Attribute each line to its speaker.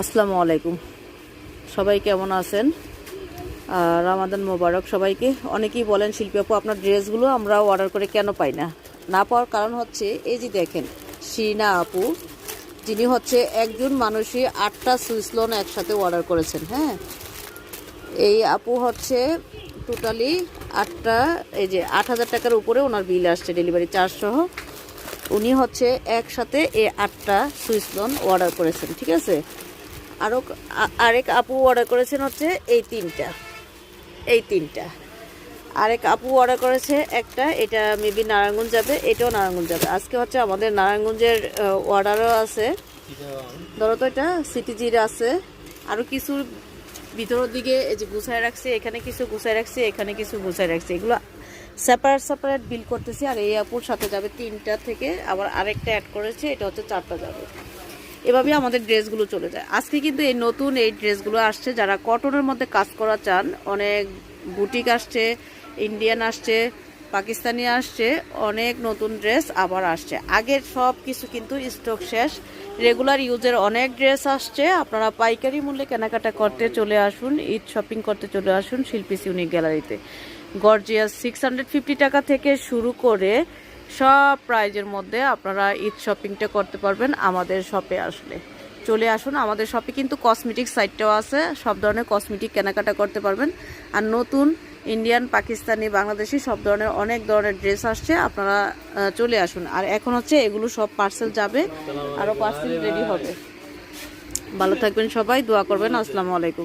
Speaker 1: আসসালামু আলাইকুম। সবাই কেমন আছেন? রামাদান মোবারক সবাইকে। অনেকেই বলেন শিল্পী আপু আপনার ড্রেসগুলো আমরা অর্ডার করে কেন পাই না। না পাওয়ার কারণ হচ্ছে এই যে দেখেন শিনা আপু, যিনি হচ্ছে একজন মানুষই 8টা সুইস লোন একসাথে অর্ডার করেছেন। হ্যাঁ, এই আপু হচ্ছে টোটালি 8টা, এই যে 8,000 টাকার উপরে ওনার বিল আসছে ডেলিভারি চার্জ সহ। উনি হচ্ছে একসাথে এই 8টা সুইস লোন অর্ডার করেছেন। ঠিক আছে, আরেক আপু অর্ডার করেছেন হচ্ছে এই তিনটা। আরেক আপু অর্ডার করেছে একটা, এটা মেবি নারায়ণগঞ্জ যাবে, এটাও নারায়ণগঞ্জ যাবে। আজকে হচ্ছে আমাদের নারায়ণগঞ্জের অর্ডারও আছে। ধরো তো এটা সিটিজির আছে, আরও কিছু ভিতরের দিকে এই যে গুছায় রাখছি, এখানে কিছু গুছায় রাখছি, এখানে কিছু গুছায় রাখছি। এগুলো সেপারেট বিল করতেছি। আর এই আপুর সাথে যাবে 3টা থেকে, আবার আরেকটা অ্যাড করেছে, এটা হচ্ছে 4টা যাবে। এভাবেই আমাদের ড্রেসগুলো চলে যায়। আজকে কিন্তু এই নতুন এই ড্রেসগুলো আসছে, যারা কটনের মধ্যে কাজ করা চান। অনেক বুটিক আসছে, ইন্ডিয়ান আসছে, পাকিস্তানি আসছে, অনেক নতুন ড্রেস আবার আসছে। আগের সব কিছু কিন্তু স্টক শেষ। রেগুলার ইউজের অনেক ড্রেস আসছে। আপনারা পাইকারি মূল্যে কেনাকাটা করতে চলে আসুন, ঈদ শপিং করতে চলে আসুন শিল্পী ইউনিক গ্যালারিতে। গর্জিয়াস 650 টাকা থেকে শুরু করে সব প্রাইজের মধ্যে আপনারা ঈদ শপিংটা করতে পারবেন আমাদের শপে আসলে। চলে আসুন আমাদের শপে, কিন্তু কসমেটিক সাইটটাও আছে, সব ধরনের কসমেটিক কেনাকাটা করতে পারবেন। আর নতুন ইন্ডিয়ান, পাকিস্তানি, বাংলাদেশি সব ধরনের অনেক ধরনের ড্রেস আসছে, আপনারা চলে আসুন। আর এখন হচ্ছে এগুলো সব পার্সেল যাবে, আরও পার্সেল রেডি হবে। ভালো থাকবেন সবাই, দোয়া করবেন। আসসালামু আলাইকুম।